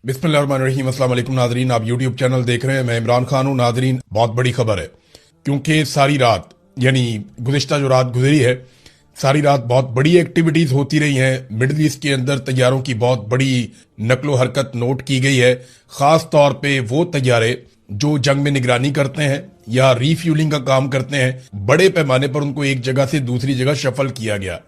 बिस्मिल्लाहिर्रहमानिर्रहीम। अस्सलाम वालेकुम नाजरीन, आप यूट्यूब चैनल देख रहे हैं। मैं इमरान खान हूं। नाजरीन, बहुत बड़ी खबर है क्योंकि सारी रात यानी गुज़िश्ता जो रात गुजरी है, सारी रात बहुत बड़ी एक्टिविटीज होती रही हैं। मिडल ईस्ट के अंदर तैयारों की बहुत बड़ी नकलो हरकत नोट की गई है। खास तौर पे वो तैयारे जो जंग में निगरानी करते हैं या रीफ्यूलिंग का काम करते हैं, बड़े पैमाने पर उनको एक जगह से दूसरी जगह शफल किया गया।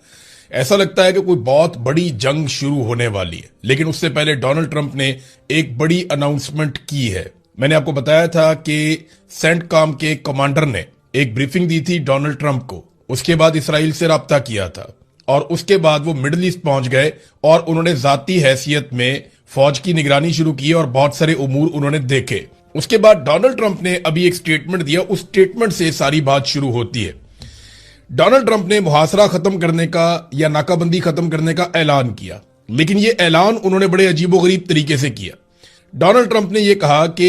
ऐसा लगता है कि कोई बहुत बड़ी जंग शुरू होने वाली है, लेकिन उससे पहले डोनाल्ड ट्रंप ने एक बड़ी अनाउंसमेंट की है। मैंने आपको बताया था कि सेंटकॉम के कमांडर ने एक ब्रीफिंग दी थी डोनाल्ड ट्रंप को, उसके बाद इसराइल से राब्ता किया था और उसके बाद वो मिडल ईस्ट पहुंच गए और उन्होंने जाती हैसियत में फौज की निगरानी शुरू की और बहुत सारे उमूर उन्होंने देखे। उसके बाद डोनाल्ड ट्रंप ने अभी एक स्टेटमेंट दिया, उस स्टेटमेंट से सारी बात शुरू होती है। डोनाल्ड ट्रंप ने मुहासरा खत्म करने का या नाकाबंदी खत्म करने का ऐलान किया, लेकिन यह ऐलान उन्होंने बड़े अजीबोगरीब तरीके से किया। डोनाल्ड ट्रंप ने यह कहा कि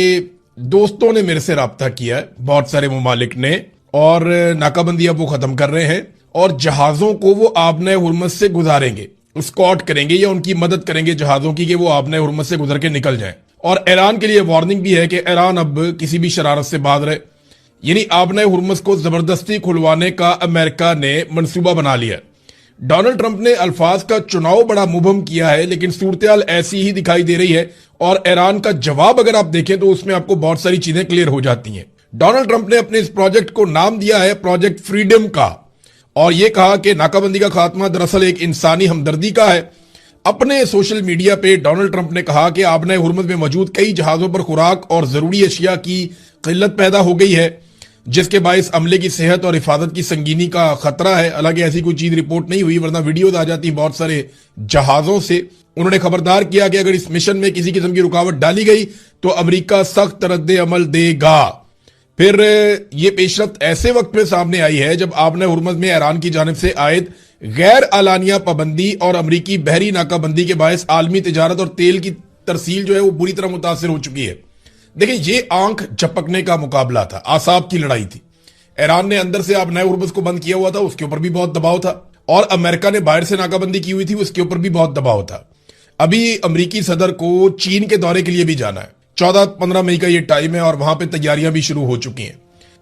दोस्तों ने मेरे से राब्ता किया है, बहुत सारे ममालिक ने, और नाकाबंदी अब वो खत्म कर रहे हैं और जहाजों को वो आबने हुर्मस से गुजारेंगे, स्कॉट करेंगे या उनकी मदद करेंगे जहाजों की कि वो आबने हुर्मस से गुजर के निकल जाएं। और ईरान के लिए वार्निंग भी है कि ईरान अब किसी भी शरारत से बाज रहे, यानी आबने हुर्मस को जबरदस्ती खुलवाने का अमेरिका ने मंसूबा बना लिया। डोनाल्ड ट्रंप ने अल्फाज का चुनाव बड़ा मुबहम किया है, लेकिन सूरत ऐसी ही दिखाई दे रही है और ईरान का जवाब अगर आप देखें तो उसमें आपको बहुत सारी चीजें क्लियर हो जाती हैं। डोनाल्ड ट्रंप ने अपने इस प्रोजेक्ट को नाम दिया है प्रोजेक्ट फ्रीडम का और यह कहा कि नाकाबंदी का खात्मा दरअसल एक इंसानी हमदर्दी का है। अपने सोशल मीडिया पे डोनाल्ड ट्रंप ने कहा कि आबने हुर्मस में मौजूद कई जहाजों पर खुराक और जरूरी अशिया की किल्लत पैदा हो गई है, जिसके बायस अमले की सेहत और हिफाजत की संगीनी का खतरा है। हालांकि ऐसी कोई चीज रिपोर्ट नहीं हुई, वरना वीडियोज आ जाती बहुत सारे जहाजों से। उन्होंने खबरदार किया कि अगर इस मिशन में किसी किस्म की रुकावट डाली गई तो अमेरिका सख्त रद्द अमल देगा। फिर ये पेशरफ्त ऐसे वक्त में सामने आई है जब आबने हुर्मस में ईरान की जानिब से आयद गैर आलानिया पाबंदी और अमरीकी बहरी नाकाबंदी के बायस आलमी तिजारत और तेल की तरसील जो है वो बुरी तरह मुतासर हो चुकी है। देखिए, ये आंख झपकने का मुकाबला था, आसाब की लड़ाई थी। ईरान ने अंदर से आबने हुर्मस को बंद किया हुआ था, उसके ऊपर भी बहुत दबाव था, और अमेरिका ने बाहर से नाकाबंदी की हुई थी, उसके ऊपर भी बहुत दबाव था। अभी अमरीकी सदर को चीन के दौरे के लिए भी जाना है, 14-15 मई का ये टाइम है और वहां पे तैयारियां भी शुरू हो चुकी हैं।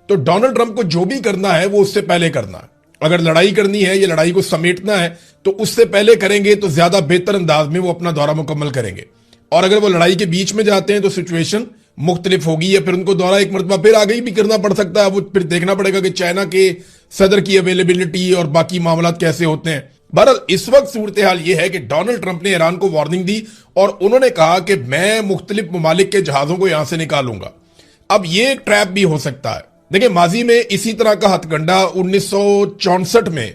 तो डोनाल्ड ट्रंप को जो भी करना है वो उससे पहले करना है। अगर लड़ाई करनी है या लड़ाई को समेटना है तो उससे पहले करेंगे तो ज्यादा बेहतर अंदाज में वो अपना दौरा मुकम्मल करेंगे। और अगर वो लड़ाई के बीच में जाते हैं तो सिचुएशन मुख्तलिफ होगी, या फिर उनको दौरा एक मरतबा फिर आगे भी करना पड़ सकता है। वो फिर देखना पड़ेगा कि चाइना के सदर की अवेलेबिलिटी और बाकी मामला कैसे होते हैं। बहरहाल इस वक्त सूरत हाल यह है कि डोनाल्ड ट्रंप ने ईरान को वार्निंग दी और उन्होंने कहा कि मैं मुख्तलिफ ममालिक के जहाजों को यहां से निकालूंगा। अब यह एक ट्रैप भी हो सकता है। देखिए, माजी में इसी तरह का हथकंडा 1964 में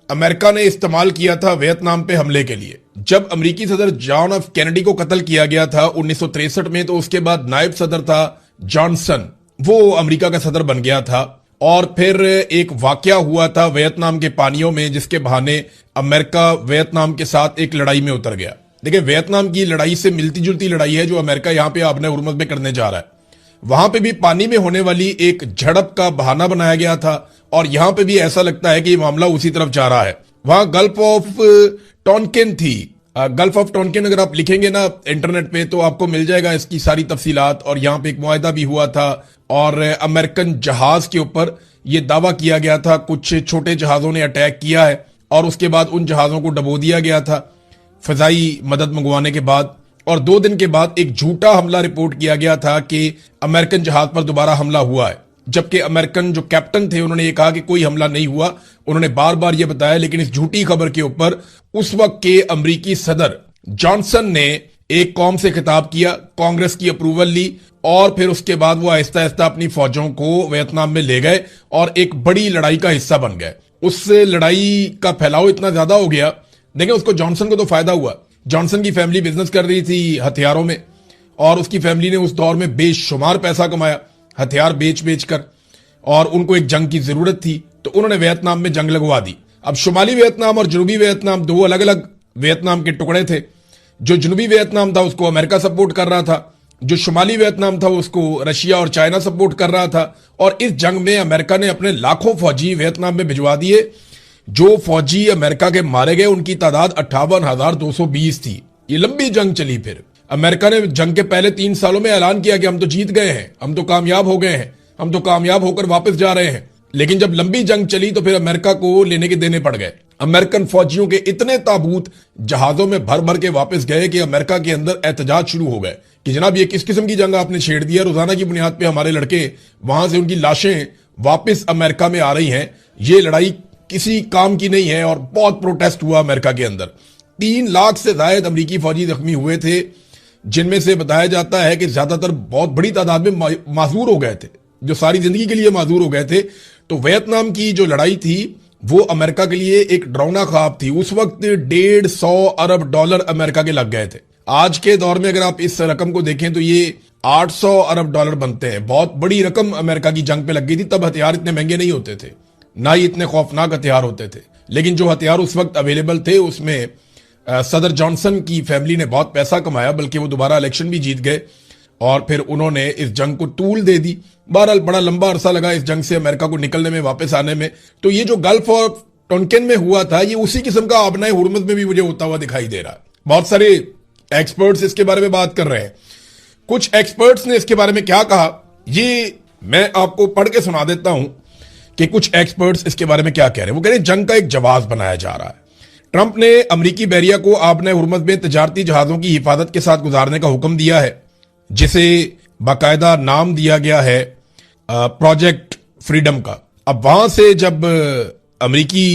अमेरिका ने इस्तेमाल किया था वियतनाम पे हमले के लिए। जब अमेरिकी सदर जॉन एफ कैनेडी को कत्ल किया गया था 1963 में, तो उसके बाद नायब सदर था जॉनसन, वो अमेरिका का सदर बन गया था। और फिर एक वाकया हुआ था वियतनाम के पानियों में, जिसके बहाने अमेरिका वियतनाम के साथ एक लड़ाई में उतर गया। देखिए, वियतनाम की लड़ाई से मिलती जुलती लड़ाई है जो अमेरिका यहां पे आबने हुर्मस में करने जा रहा है। वहां पे भी पानी में होने वाली एक झड़प का बहाना बनाया गया था और यहां पे भी ऐसा लगता है कि ये मामला उसी तरफ जा रहा है। वहां गल्फ ऑफ टॉनकिन थी। गल्फ ऑफ टॉनकिन अगर आप लिखेंगे ना इंटरनेट पे तो आपको मिल जाएगा इसकी सारी तफसीलात। और यहां पे एक मुआहदा भी हुआ था और अमेरिकन जहाज के ऊपर यह दावा किया गया था कुछ छोटे जहाजों ने अटैक किया है और उसके बाद उन जहाजों को डबो दिया गया था फजाई मदद मंगवाने के बाद। और 2 दिन के बाद एक झूठा हमला रिपोर्ट किया गया था कि अमेरिकन जहाज पर दोबारा हमला हुआ है, जबकि अमेरिकन जो कैप्टन थे उन्होंने ये कहा कि कोई हमला नहीं हुआ। उन्होंने बार बार ये बताया, लेकिन इस झूठी खबर के ऊपर उस वक्त के अमेरिकी सदर जॉनसन ने एक कौम से खिताब किया, कांग्रेस की अप्रूवल ली और फिर उसके बाद वो आहिस्ता आहिस्ता अपनी फौजों को वियतनाम में ले गए और एक बड़ी लड़ाई का हिस्सा बन गए। उस लड़ाई का फैलाव इतना ज्यादा हो गया। देखिए, उसको जॉनसन को तो फायदा हुआ। जॉनसन की फैमिली बिजनेस कर रही थी हथियारों में और उसकी फैमिली ने उस दौर में बेशुमार पैसा कमाया हथियार बेच बेच कर, और उनको एक जंग की जरूरत थी तो उन्होंने वियतनाम में जंग लगवा दी। अब शुमाली वियतनाम और जनूबी वियतनाम 2 अलग अलग वियतनाम के टुकड़े थे। जो जनूबी वियतनाम था उसको अमेरिका सपोर्ट कर रहा था, जो शुमाली वियतनाम था उसको रशिया और चाइना सपोर्ट कर रहा था। और इस जंग में अमेरिका ने अपने लाखों फौजी वियतनाम में भिजवा दिए। जो फौजी अमेरिका के मारे गए उनकी तादाद 58,220 थी। ये लंबी जंग चली। फिर अमेरिका ने जंग के पहले 3 सालों में ऐलान किया कि हम तो जीत गए हैं, हम तो कामयाब हो गए हैं, हम तो कामयाब होकर वापस जा रहे हैं। लेकिन जब लंबी जंग चली तो फिर अमेरिका को लेने के देने पड़ गए। अमेरिकन फौजियों के इतने ताबूत जहाजों में भर भर के वापस गए कि अमेरिका के अंदर एहतजाज शुरू हो गए कि जनाब ये किस किस्म की जंग आपने छेड़ दिया, रोजाना की बुनियाद पे हमारे लड़के वहां से उनकी लाशें वापस अमेरिका में आ रही हैं, ये लड़ाई किसी काम की नहीं है। और बहुत प्रोटेस्ट हुआ अमेरिका के अंदर। 3 लाख से ज्यादा अमरीकी फौजी जख्मी हुए थे, जिनमें से बताया जाता है कि ज्यादातर बहुत बड़ी तादाद में माजूर हो गए थे, जो सारी जिंदगी के लिए माजूर हो गए थे। तो वियतनाम की जो लड़ाई थी वो अमेरिका के लिए एक डरावना ख्वाब थी। उस वक्त 150 अरब डॉलर अमेरिका के लग गए थे। आज के दौर में अगर आप इस रकम को देखें तो ये 800 अरब डॉलर बनते हैं। बहुत बड़ी रकम अमेरिका की जंग पे लग गई थी। तब हथियार इतने महंगे नहीं होते थे, ना ही इतने खौफनाक हथियार होते थे। लेकिन जो हथियार उस वक्त अवेलेबल थे उसमें सदर जॉनसन की फैमिली ने बहुत पैसा कमाया, बल्कि वो दोबारा इलेक्शन भी जीत गए और फिर उन्होंने इस जंग को तूल दे दी। बहरहाल बड़ा लंबा अरसा लगा इस जंग से अमेरिका को निकलने में, वापस आने में। तो ये जो गल्फ ऑफ टोनकिन में हुआ था, ये उसी किस्म का आबनाए हुर्मुज़ में भी मुझे होता हुआ दिखाई दे रहा है। बहुत सारे एक्सपर्ट्स इसके बारे में बात कर रहे हैं। कुछ एक्सपर्ट्स ने इसके बारे में क्या कहा, ये मैं आपको पढ़ के सुना देता हूं कि कुछ एक्सपर्ट्स इसके बारे में क्या कह रहे हैं। वो कह रहे हैं जंग का एक जवाब बनाया जा रहा है। ट्रंप ने अमरीकी बहरिया को आबनाए हुर्मुज़ में तजारती जहाजों की हिफाजत के साथ गुजारने का हुक्म दिया है, जिसे बाकायदा नाम दिया गया है प्रोजेक्ट फ्रीडम का। अब वहां से जब अमरीकी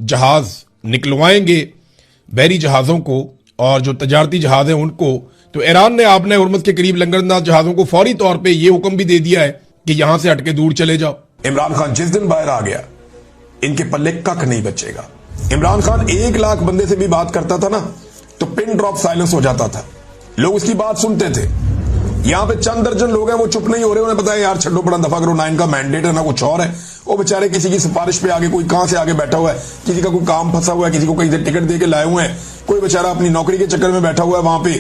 जहाज निकलवाएंगे बहरी जहाजों को और जो तजारती जहाज हैं उनको, तो ईरान ने आबनाए हुर्मुज़ के करीब लंगरअंदाज जहाजों को फौरी तौर पे ये हुक्म भी दे दिया है कि यहां से हटके दूर चले जाओ। इमरान खान जिस दिन बाहर आ गया, इनके पल्ले कख नहीं बचेगा। इमरान खान 1 लाख बंदे से भी बात करता था ना, तो पिन ड्रॉप साइलेंस हो जाता था, लोग उसकी बात सुनते थे। यहां पे चंद दर्जन लोग हैं वो चुप नहीं हो रहे, उन्हें पता है यार छड्डो बड़ा दफा करो ना, इनका मैंडेट है ना कुछ और है। वो बेचारे किसी की सिफारिश पे आगे, कोई कहां से आगे बैठा हुआ है, किसी का कोई काम फंसा हुआ है, किसी को कहीं से टिकट दे के लाए हुए हैं, कोई बेचारा अपनी नौकरी के चक्कर में बैठा हुआ है वहां पे।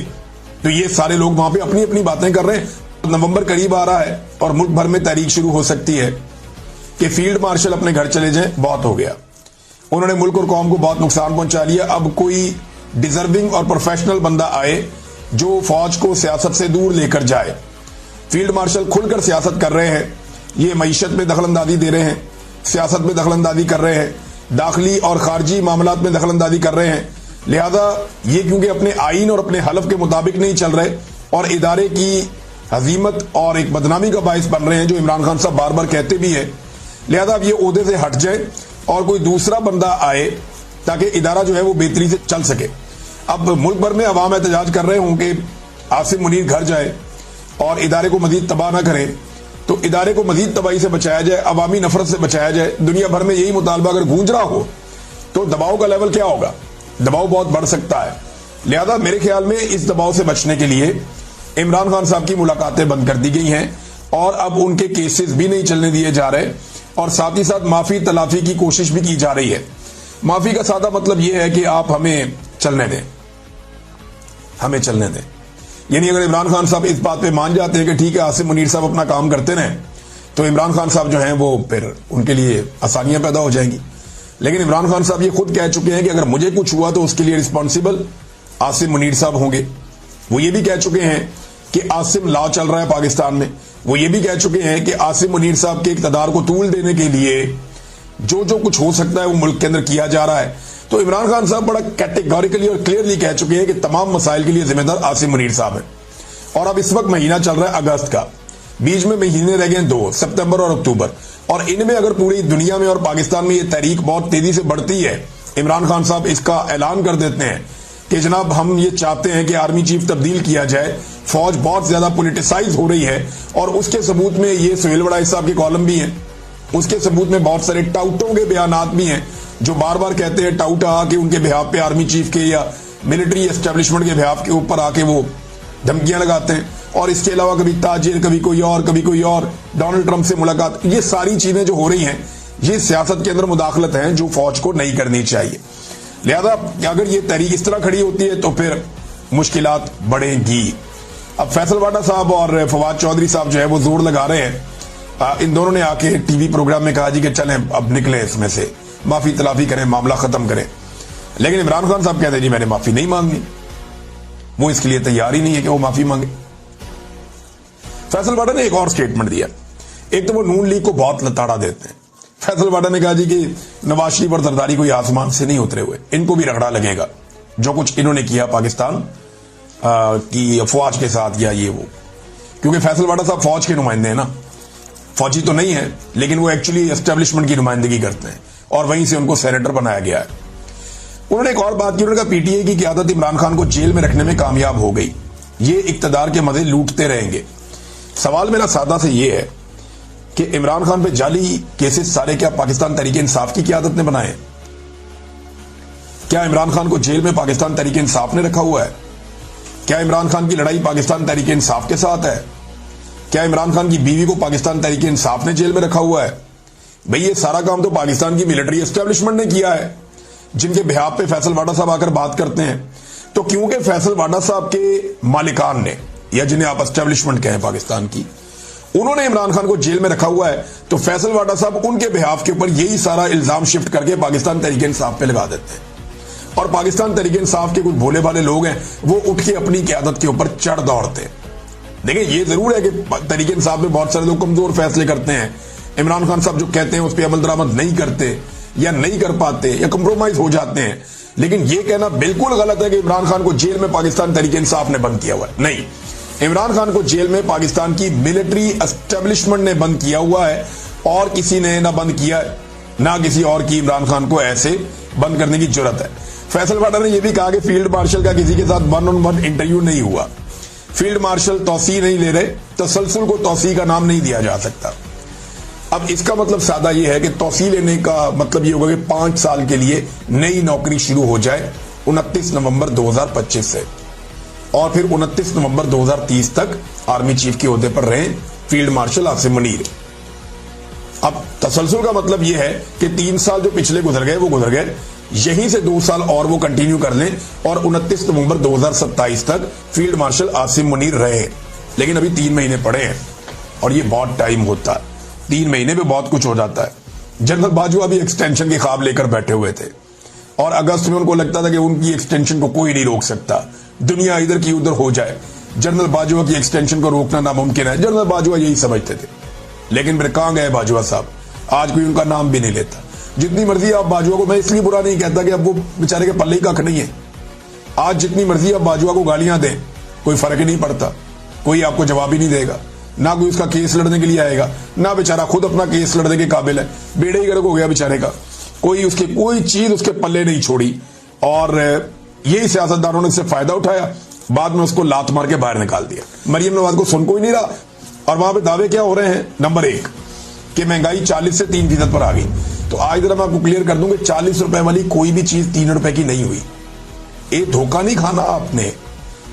तो ये सारे लोग वहां पे अपनी अपनी बातें कर रहे हैं। नवंबर करीब आ रहा है और मुल्क भर में तहरीक शुरू हो सकती है कि फील्ड मार्शल अपने घर चले जाएं, बहुत हो गया। उन्होंने मुल्क और कौम को बहुत नुकसान पहुंचा लिया। अब कोई डिजर्विंग और प्रोफेशनल बंदा आए जो फौज को सियासत से दूर लेकर जाए। फील्ड मार्शल खुलकर सियासत कर रहे हैं, ये मईशत में दखलंदाजी दे रहे हैं, सियासत में दखलंदाजी कर रहे हैं, दाखिली और खारजी मामलात में दखलंदाजी कर रहे हैं। लिहाजा ये क्योंकि अपने आइन और अपने हलफ के मुताबिक नहीं चल रहे और इदारे की हजीमत और एक बदनामी का बायस बन रहे हैं, जो इमरान खान साहब बार बार कहते भी है। लिहाजा अब ये ओहदे से हट जाए और कोई दूसरा बंदा आए ताकि इदारा जो है वो बेहतरी से चल सके। अब मुल्क भर में अवाम एहतजाज कर रहे हों कि आसिम मुनीर घर जाए और इदारे को मजीद तबाह ना करें, तो इदारे को मजीद तबाही से बचाया जाए, अवामी नफरत से बचाया जाए। दुनिया भर में यही मुतालबा अगर गूंज रहा हो तो दबाव का लेवल क्या होगा, दबाव बहुत बढ़ सकता है। लिहाजा मेरे ख्याल में इस दबाव से बचने के लिए इमरान खान साहब की मुलाकातें बंद कर दी गई हैं और अब उनके केसेस भी नहीं चलने दिए जा रहे और साथ ही साथ माफी तलाफी की कोशिश भी की जा रही है। माफी का सादा मतलब यह है कि आप हमें चलने दें, हमें चलने दें। यानी अगर इमरान खान साहब इस बात पे मान जाते हैं कि ठीक है आसिम मुनीर साहब अपना काम करते रहें, तो इमरान खान साहब जो हैं वो फिर उनके लिए आसानियां पैदा हो जाएंगी। लेकिन इमरान खान साहब ये खुद कह चुके हैं कि अगर मुझे कुछ हुआ तो उसके लिए रिस्पॉन्सिबल आसिम मुनीर साहब होंगे। वो ये भी कह चुके हैं कि आसिम लॉ चल रहा है पाकिस्तान में। वो ये भी कह चुके हैं कि आसिम मुनीर साहब के इक़्तिदार को तूल देने के लिए जो जो कुछ हो सकता है वो मुल्क के अंदर किया जा रहा है। तो इमरान खान साहब बड़ा कैटेगोरिकली और क्लियरली कह चुके हैं कि तमाम मसाइल के लिए जिम्मेदार आसिम मुनीर साहब हैं। और अब इस वक्त महीना चल रहा है अगस्त का, बीच में महीने रह गए 2, सितंबर और अक्टूबर, और इनमें अगर पूरी दुनिया में और पाकिस्तान में ये तहरीक बहुत तेजी से बढ़ती है, इमरान खान साहब इसका ऐलान कर देते हैं कि जनाब हम ये चाहते हैं कि आर्मी चीफ तब्दील किया जाए, फौज बहुत ज्यादा पोलिटिसाइज हो रही है, और उसके सबूत में ये सुहेल वड़ाई साहब के कॉलम भी हैं, उसके सबूत में बहुत सारे टाउटों के बयानात भी हैं जो बार बार कहते हैं टाउट आके उनके बिहाफ पे आर्मी चीफ के या मिलिट्री एस्टेब्लिशमेंट के बिहाफ के ऊपर आके वो धमकियां लगाते हैं। और इसके अलावा कभी ताजिर, कभी कोई और, डोनाल्ड ट्रंप से मुलाकात, ये सारी चीजें जो हो रही हैं ये सियासत के अंदर मुदाखलत है जो फौज को नहीं करनी चाहिए। लिहाजा अगर ये तहरीक इस तरह खड़ी होती है तो फिर मुश्किलात बढ़ेंगी। अब फैसल वाडा साहब और फवाद चौधरी साहब जो है वो जोर लगा रहे हैं, इन दोनों ने आके टीवी प्रोग्राम में कहा जी कि चलें अब निकले इसमें से, माफी तलाफी करें, मामला खत्म करें। लेकिन इमरान खान साहब कहते हैं जी मैंने माफी नहीं मांगी। वो इसके लिए तैयार ही नहीं है कि वो माफी मांगे। फैसल वाडा ने एक और स्टेटमेंट दिया। एक तो वो नून लीग को बहुत लताड़ा देते हैं। फैसल वाडा ने कहा जी कि नवाज शरीफ और जरदारी कोई आसमान से नहीं उतरे हुए, इनको भी रगड़ा लगेगा जो कुछ इन्होंने किया पाकिस्तान की फौज के साथ या ये वो। क्योंकि फैसल वाडा साहब फौज के नुमाइंदे हैं ना, फौजी तो नहीं है लेकिन वो एक्चुअली एस्टेब्लिशमेंट की नुमाइंदगी करते हैं और वहीं से उनको सेनेटर बनाया गया है। उन्होंने एक और बात की, उन्होंने कहा पीटीआई की क़यादत इमरान खान को जेल में रखने में कामयाब हो गई, ये इक्तदार के मजे लूटते रहेंगे। सवाल मेरा सादा से ये है कि इमरान खान पे जाली केसेस सारे क्या पाकिस्तान तहरीक इंसाफ की क़यादत ने बनाए? क्या इमरान खान को जेल में पाकिस्तान तहरीक इंसाफ ने रखा हुआ है? क्या इमरान खान की लड़ाई पाकिस्तान तहरीक इंसाफ के साथ है? क्या इमरान खान की बीवी को पाकिस्तान तहरीक इंसाफ ने जेल में रखा हुआ है? भाई ये सारा काम तो पाकिस्तान की मिलिट्री एस्टेब्लिशमेंट ने किया है, जिनके बिहाफ पे फैसल वाडा साहब आकर बात करते हैं। तो क्योंकि फैसल वाडा साहब के मालिकान ने, या जिन्हें आप एस्टेब्लिशमेंट कहें पाकिस्तान की, उन्होंने इमरान खान को जेल में रखा हुआ है, तो फैसल वाडा साहब उनके बिहाफ के ऊपर यही सारा इल्जाम शिफ्ट करके पाकिस्तान तहरीक इंसाफ पे लगा देते हैं। और पाकिस्तान तहरीक इंसाफ के कुछ भोले भाले लोग हैं, वो उठ के अपनी क़यादत के ऊपर चढ़ दौड़ते हैं। देखिए ये जरूर है कि तहरीक इंसाफ में बहुत सारे लोग कमजोर फैसले करते हैं, इमरान खान साहब जो कहते हैं उस पर अमल दरामद नहीं करते या नहीं कर पाते या कंप्रोमाइज हो जाते हैं। लेकिन यह कहना बिल्कुल गलत है कि इमरान खान को जेल में पाकिस्तान तहरीक इंसाफ ने बंद किया हुआ है। नहीं, इमरान खान को जेल में पाकिस्तान की मिलिट्री एस्टेब्लिशमेंट ने बंद किया हुआ है और किसी ने ना बंद किया है, ना किसी और की इमरान खान को ऐसे बंद करने की जरूरत है। फैसल वाडा ने यह भी कहा कि फील्ड मार्शल का किसी के साथ 1-on-1 इंटरव्यू नहीं हुआ। फील्ड मार्शल तौसी नहीं ले रहे, तसलसल को तौसी का नाम नहीं दिया जा सकता। अब इसका मतलब सादा यह है कि तौसी लेने का मतलब यह होगा कि 5 साल के लिए नई नौकरी शुरू हो जाए 29 नवंबर 2025 से, और फिर 29 नवंबर 2030 तक आर्मी चीफ के ओहदे पर रहे फील्ड मार्शल आसिम मुनीर। अब तसलसल का मतलब यह है कि 3 साल जो पिछले गुजर गए वो गुजर गए, यहीं से 2 साल और वो कंटिन्यू कर लें और 29 नवंबर 2027 तक फील्ड मार्शल आसिम मुनीर रहे। लेकिन अभी 3 महीने पड़े हैं और ये बहुत टाइम होता है, 3 महीने में बहुत कुछ हो जाता है। जनरल बाजवा भी एक्सटेंशन के ख्वाब लेकर बैठे हुए थे और अगस्त में उनको लगता था कि उनकी एक्सटेंशन को कोई नहीं रोक सकता, दुनिया इधर की उधर हो जाए, जनरल बाजवा की एक्सटेंशन को रोकना नामुमकिन है। जनरल बाजवा यही समझते थे। लेकिन फिर कहां गए बाजवा साहब? आज कोई उनका नाम भी नहीं लेता। जितनी मर्जी आप बाजवा को, मैं इसलिए बुरा नहीं कहता कि अब वो बेचारे के पल्ले ही कख नहीं है। आज जितनी मर्जी आप बाजवा को गालियां दें, कोई फर्क ही नहीं पड़ता, कोई आपको जवाब ही नहीं देगा, ना कोई उसका केस लड़ने के लिए आएगा, ना बेचारा खुद अपना केस लड़ने के काबिल है, बेड़े ही गर्क हो गया बेचारे का। कोई चीज उसके पल्ले नहीं छोड़ी और यही सियासतदानों ने इससे फायदा उठाया, बाद में उसको लात मार के बाहर निकाल दिया। मरियम नवाज को सुन कोई नहीं रहा। और वहां पे दावे क्या हो रहे हैं? नंबर 1 कि महंगाई 40 से 3% पर आ गई। तो आज जरा मैं आपको क्लियर कर दूं कि 40 रुपए वाली कोई भी चीज 3 रुपए की नहीं हुई। एक धोखा नहीं खाना आपने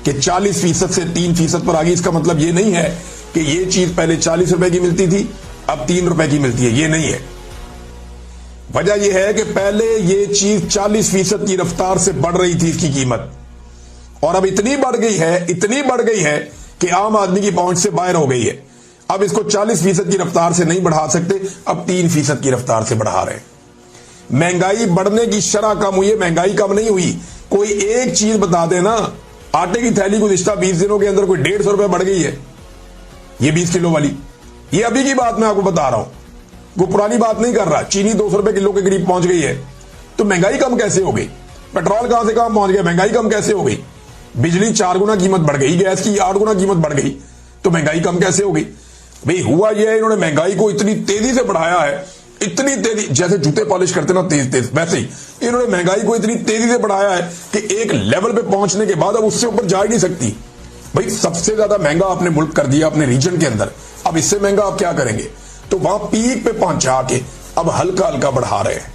कि 40% से 3% पर आ गई। इसका मतलब ये नहीं है कि ये चीज पहले 40 रुपए की मिलती थी अब 3 रुपए की मिलती है, ये नहीं है। वजह यह है कि पहले ये चीज 40% की रफ्तार से बढ़ रही थी इसकी कीमत, और अब इतनी बढ़ गई है कि आम आदमी की पहुंच से बाहर हो गई है। अब इसको 40% की रफ्तार से नहीं बढ़ा सकते, अब 3% की रफ्तार से बढ़ा रहे हैं। महंगाई बढ़ने की शरह कम हुई है, महंगाई कम नहीं हुई। कोई एक चीज बता देना, आटे की थैली गुज़िश्ता 20 दिनों के अंदर कोई 150 रुपए बढ़ गई है, ये 20 किलो वाली। ये अभी की बात मैं आपको बता रहा हूं, वो पुरानी बात नहीं कर रहा। चीनी 200 रुपए किलो के करीब पहुंच गई है, तो महंगाई कम कैसे हो गई? पेट्रोल कहां से कहां पहुंच गया, महंगाई कम कैसे हो गई? बिजली 4 गुना कीमत बढ़ गई, गैस की 8 गुना कीमत बढ़ गई, तो महंगाई कम कैसे हो गई? भाई हुआ यह है, इन्होंने महंगाई को इतनी तेजी से बढ़ाया है, इतनी तेजी, जैसे जूते पॉलिश करते ना तेज, वैसे ही इन्होंने महंगाई को इतनी तेजी से बढ़ाया है कि एक लेवल पे पहुंचने के बाद अब उससे ऊपर जा ही नहीं सकती। भाई सबसे ज्यादा महंगा आपने मुल्क कर दिया अपने रीजन के अंदर, अब इससे महंगा आप क्या करेंगे? तो वहां पीक पे पहुंचा के अब हल्का हल्का बढ़ा रहे हैं।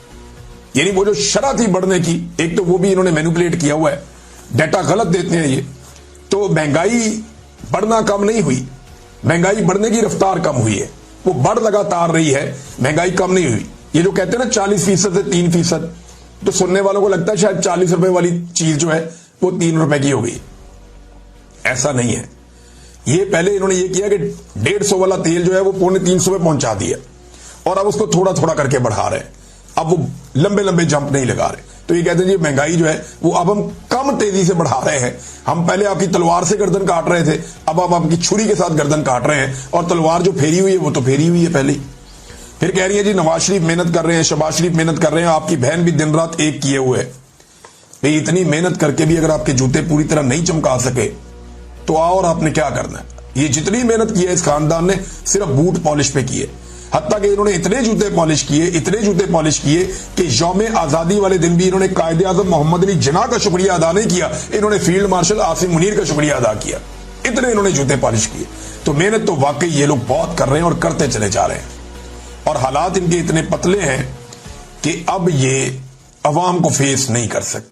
यानी वो जो शरह थी बढ़ने की, एक तो वो भी इन्होंने मैनिपुलेट किया हुआ है, डाटा गलत देते हैं ये। तो महंगाई बढ़ना कम नहीं हुई, महंगाई बढ़ने की रफ्तार कम हुई है, वो बढ़ लगातार रही है, महंगाई कम नहीं हुई। ये जो कहते हैं ना 40% से 3%, तो सुनने वालों को लगता है शायद 40 रुपए वाली चीज जो है वो 3 रुपए की हो गई। ऐसा नहीं है। ये पहले इन्होंने ये किया कि 150 वाला तेल जो है वो 350 पे पहुंचा दिया और अब उसको थोड़ा थोड़ा करके बढ़ा रहे हैं। अब वो लंबे लंबे जंप नहीं लगा रहे। तो ये कहते हैं जी महंगाई जो है वो अब हम कम तेजी से बढ़ा रहे हैं। हम पहले आपकी तलवार से गर्दन काट रहे थे, अब आप आपकी छुरी के साथ गर्दन काट रहे हैं, और तलवार जो फेरी हुई है वो तो फेरी हुई है पहले ही। फिर कह रही है जी नवाज शरीफ मेहनत कर रहे हैं, शहबाज शरीफ मेहनत कर रहे हैं, आपकी बहन भी दिन रात एक किए हुए है। भाई इतनी मेहनत करके भी अगर आपके जूते पूरी तरह नहीं चमका सके तो और आपने क्या करना है। ये जितनी मेहनत की है इस खानदान ने सिर्फ बूट पॉलिश पे की है। हत्ता कि इन्होंने इतने जूते पॉलिश किए कि यौम आजादी वाले दिन भी इन्होंने कायदे आजम मोहम्मद अली जिन्ना का शुक्रिया अदा नहीं किया, इन्होंने फील्ड मार्शल आसिम मुनीर का शुक्रिया अदा किया। इतने इन्होंने जूते पॉलिश किए। तो मेहनत तो वाकई ये लोग बहुत कर रहे हैं और करते चले जा रहे हैं, और हालात इनके इतने पतले हैं कि अब ये अवाम को फेस नहीं कर सकते।